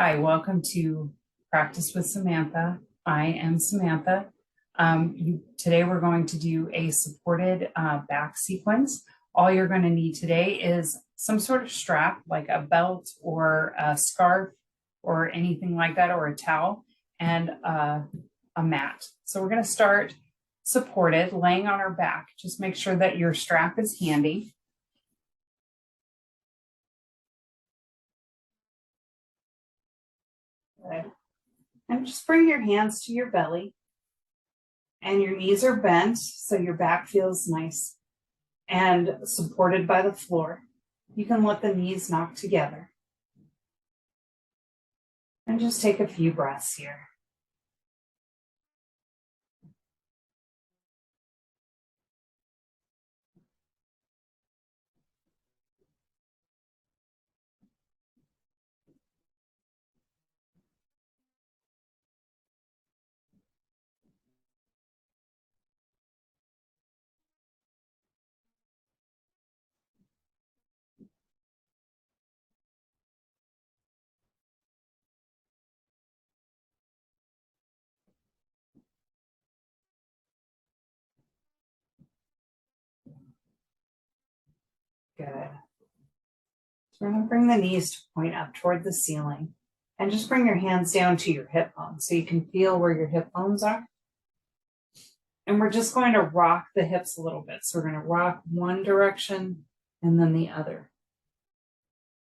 Hi, welcome to Practice with Samantha. I am Samantha. Today we're going to do a supported back sequence. All you're going to need today is some sort of strap, like a belt or a scarf or anything like that, or a towel, and a mat. So we're going to start supported, laying on our back. Just make sure that your strap is handy. Good. And just bring your hands to your belly. And your knees are bent, so your back feels nice and supported by the floor. You can let the knees knock together. And just take a few breaths here. Good. So we're going to bring the knees to point up toward the ceiling. And just bring your hands down to your hip bones so you can feel where your hip bones are. And we're just going to rock the hips a little bit. So we're going to rock one direction and then the other.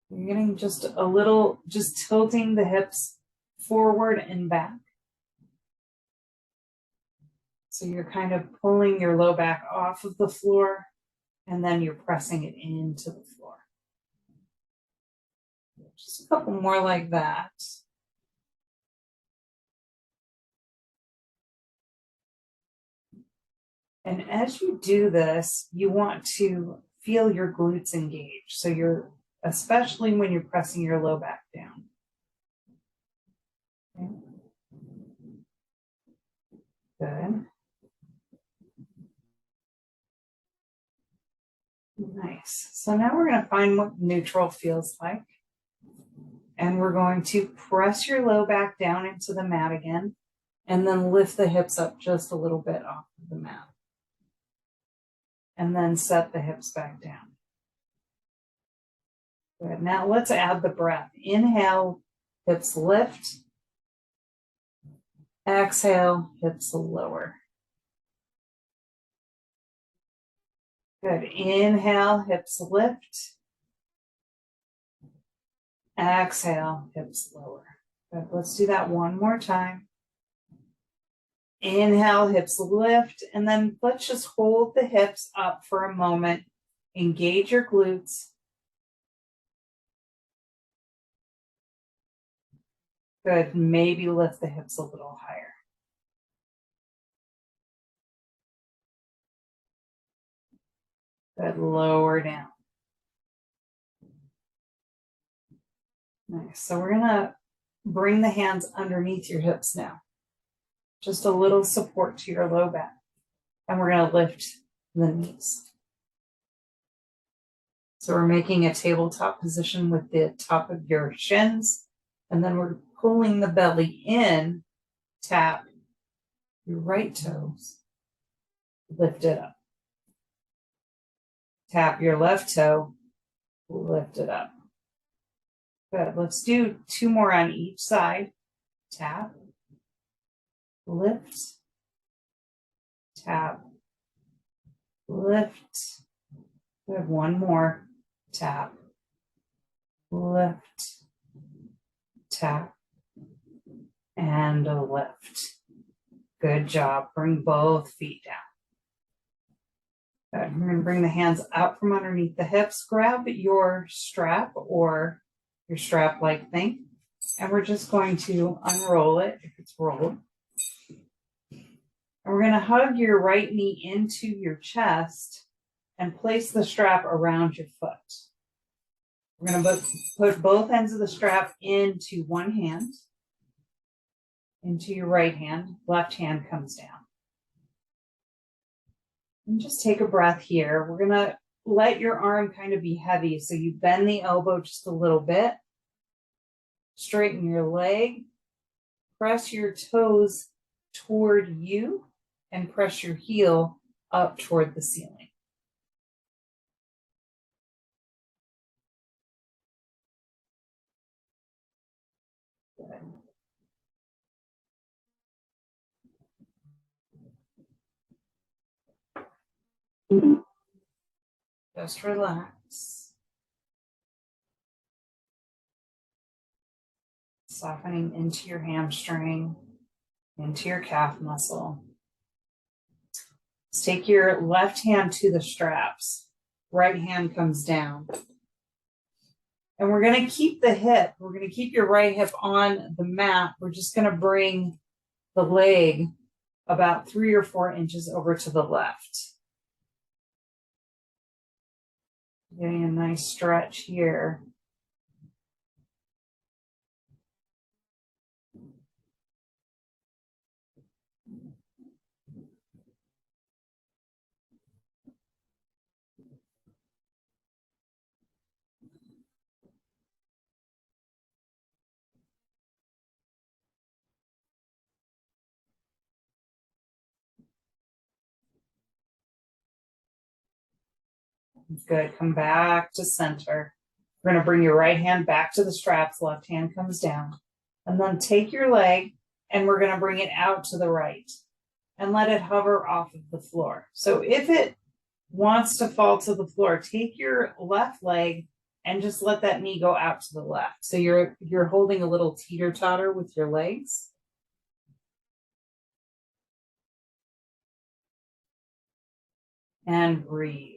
You're getting just a little, just tilting the hips forward and back. So you're kind of pulling your low back off of the floor and then you're pressing it into the floor. Just a couple more like that. And as you do this, you want to feel your glutes engage. So you're, especially when you're pressing your low back down. Okay. Good. Nice. So now we're going to find what neutral feels like. And we're going to press your low back down into the mat again, and then lift the hips up just a little bit off of the mat. And then set the hips back down. Good. Now let's add the breath. Inhale, hips lift. Exhale, hips lower. Good. Inhale, hips lift. Exhale, hips lower. Good. Let's do that one more time. Inhale, hips lift, and then let's just hold the hips up for a moment. Engage your glutes. Good. Maybe lift the hips a little higher. Good. Lower down. Nice. So we're going to bring the hands underneath your hips now. Just a little support to your low back. And we're going to lift the knees. So we're making a tabletop position with the top of your shins. And then we're pulling the belly in. Tap your right toes. Lift it up. Tap your left toe. Lift it up. Good. Let's do two more on each side. Tap. Lift. Tap. Lift. Good. One more. Tap. Lift. Tap. And a lift. Good job. Bring both feet down. Good. We're going to bring the hands out from underneath the hips. Grab your strap or your strap-like thing. And we're just going to unroll it if it's rolled. And we're going to hug your right knee into your chest and place the strap around your foot. We're going to put both ends of the strap into one hand, into your right hand. Left hand comes down. And just take a breath here. We're going to let your arm kind of be heavy. So you bend the elbow just a little bit. Straighten your leg. Press your toes toward you and press your heel up toward the ceiling. Good. Just relax. Softening into your hamstring, into your calf muscle. Let's take your left hand to the straps. Right hand comes down. And we're going to keep the hip. We're going to keep your right hip on the mat. We're just going to bring the leg about 3 or 4 inches over to the left. Getting a nice stretch here. Good. Come back to center. We're going to bring your right hand back to the straps. Left hand comes down. And then take your leg and we're going to bring it out to the right and let it hover off of the floor. So if it wants to fall to the floor, take your left leg and just let that knee go out to the left. So you're holding a little teeter-totter with your legs. And breathe.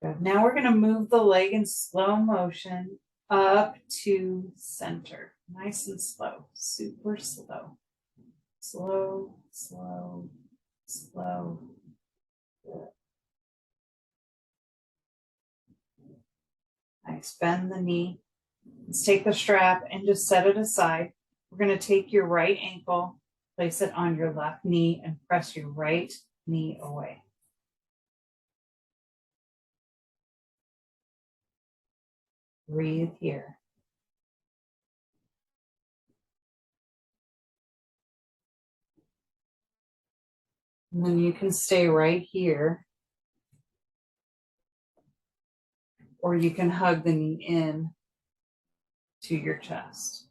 Good. Now we're going to move the leg in slow motion up to center. Nice and slow, super slow. Slow, slow, slow. Good. Nice. Bend the knee. Let's take the strap and just set it aside. We're going to take your right ankle, place it on your left knee, and press your right knee away. Breathe here. And then you can stay right here, or you can hug the knee in to your chest.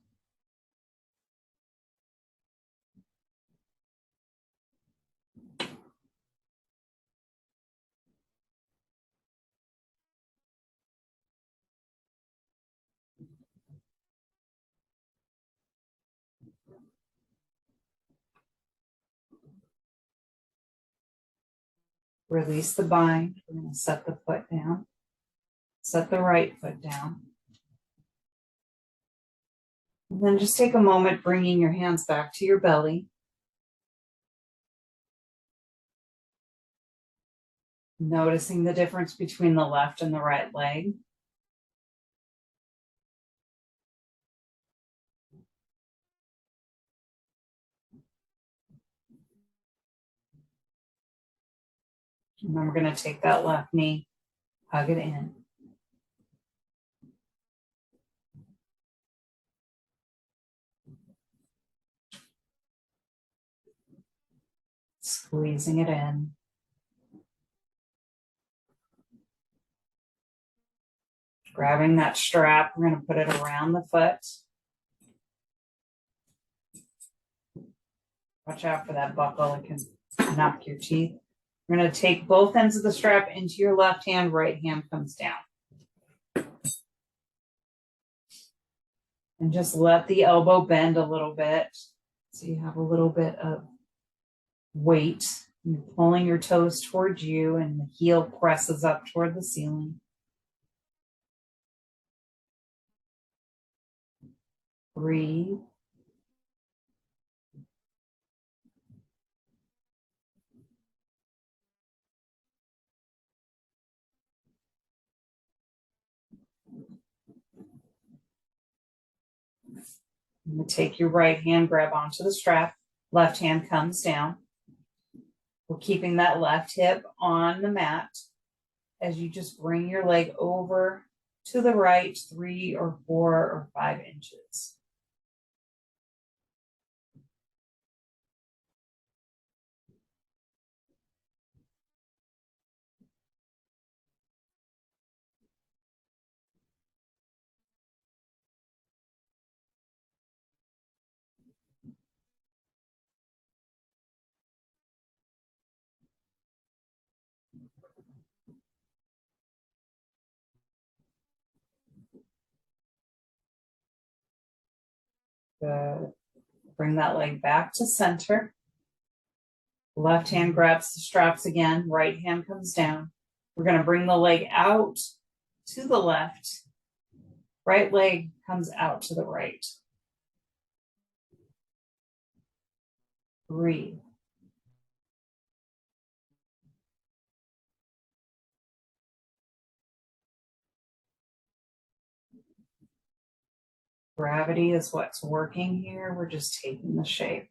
Release the bind. We're going to set the foot down. Set the right foot down. And then just take a moment bringing your hands back to your belly. Noticing the difference between the left and the right leg. And then we're going to take that left knee, hug it in. Squeezing it in. Grabbing that strap, we're going to put it around the foot. Watch out for that buckle, it can knock your teeth. We're going to take both ends of the strap into your left hand, right hand comes down. And just let the elbow bend a little bit. So you have a little bit of weight. You're pulling your toes towards you and the heel presses up toward the ceiling. Breathe. I'm going to take your right hand, grab onto the strap. Left hand comes down. We're keeping that left hip on the mat as you just bring your leg over to the right 3 or 4 or 5 inches. Good. Bring that leg back to center. Left hand grabs the straps again. Right hand comes down. We're going to bring the leg out to the left. Right leg comes out to the right. Breathe. Gravity is what's working here. We're just taking the shape.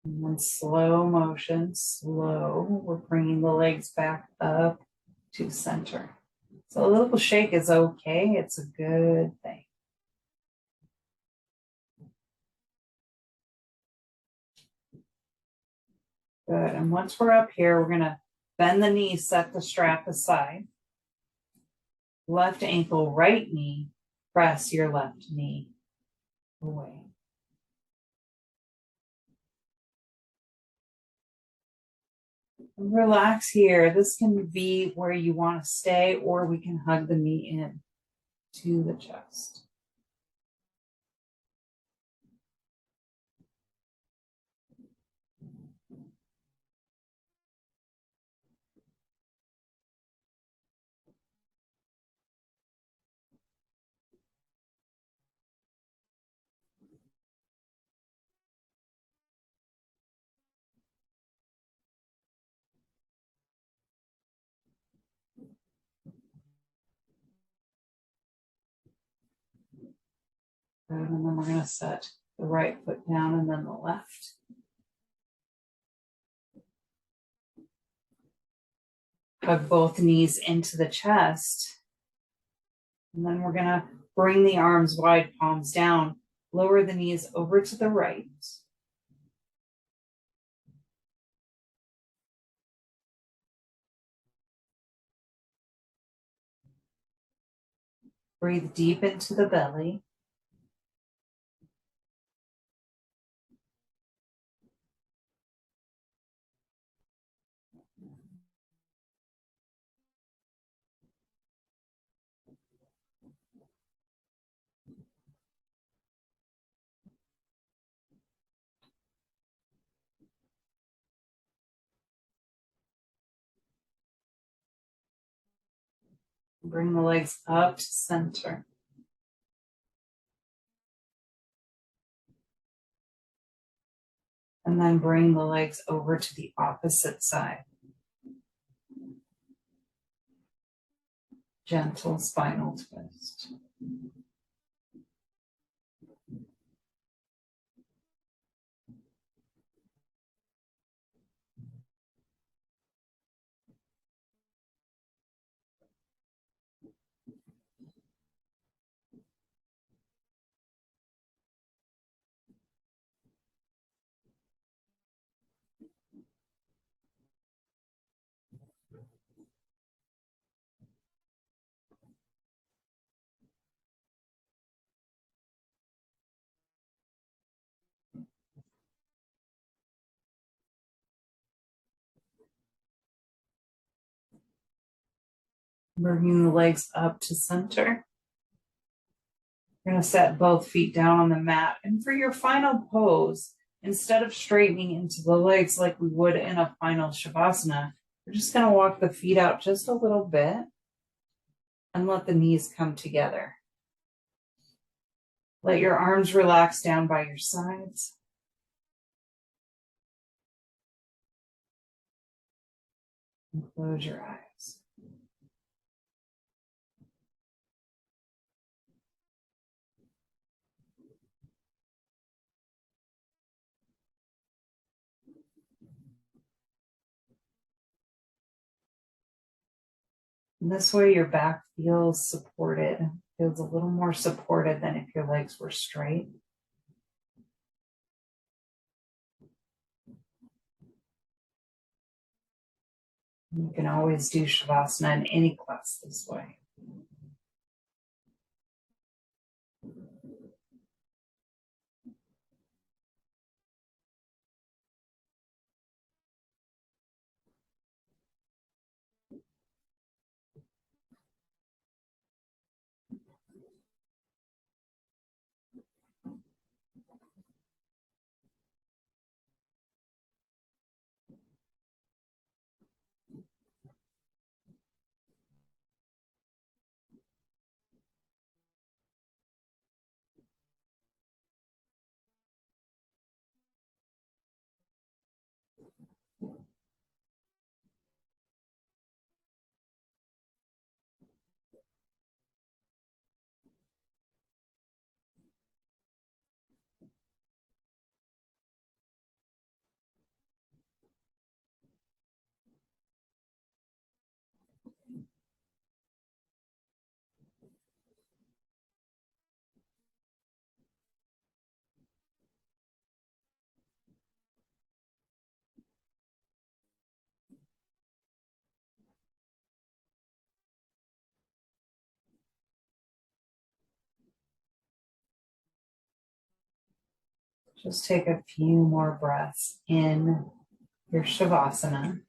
And then slow motion, slow. We're bringing the legs back up to center. So a little shake is okay. It's a good thing. Good. And once we're up here, we're going to bend the knee, set the strap aside. Left ankle, right knee. Press your left knee away. Relax here. This can be where you want to stay, or we can hug the knee in to the chest. And then we're going to set the right foot down and then the left. Hug both knees into the chest. And then we're going to bring the arms wide, palms down. Lower the knees over to the right. Breathe deep into the belly. Bring the legs up to center. And then bring the legs over to the opposite side. Gentle spinal twist. Bringing the legs up to center. You're going to set both feet down on the mat. And for your final pose, instead of straightening into the legs like we would in a final Shavasana, we're just going to walk the feet out just a little bit and let the knees come together. Let your arms relax down by your sides. And close your eyes. And this way your back feels supported, feels a little more supported than if your legs were straight. You can always do Shavasana in any class this way. Just take a few more breaths in your Shavasana.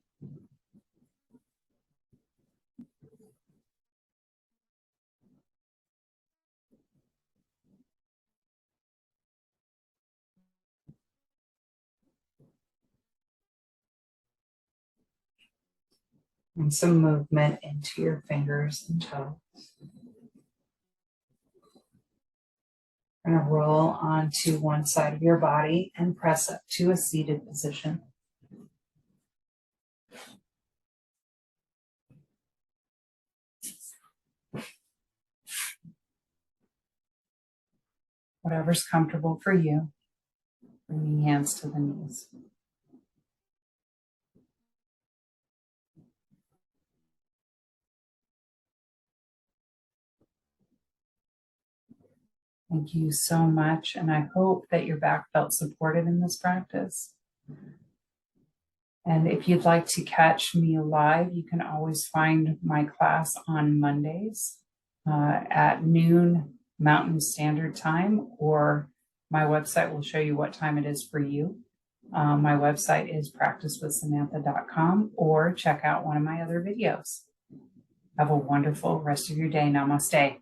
And some movement into your fingers and toes. You're going to roll onto one side of your body and press up to a seated position. Whatever's comfortable for you. Bringing hands to the knees. Thank you so much, and I hope that your back felt supported in this practice. And if you'd like to catch me live, you can always find my class on Mondays at noon Mountain Standard Time, or my website will show you what time it is for you. My website is practicewithsamantha.com, or check out one of my other videos. Have a wonderful rest of your day. Namaste.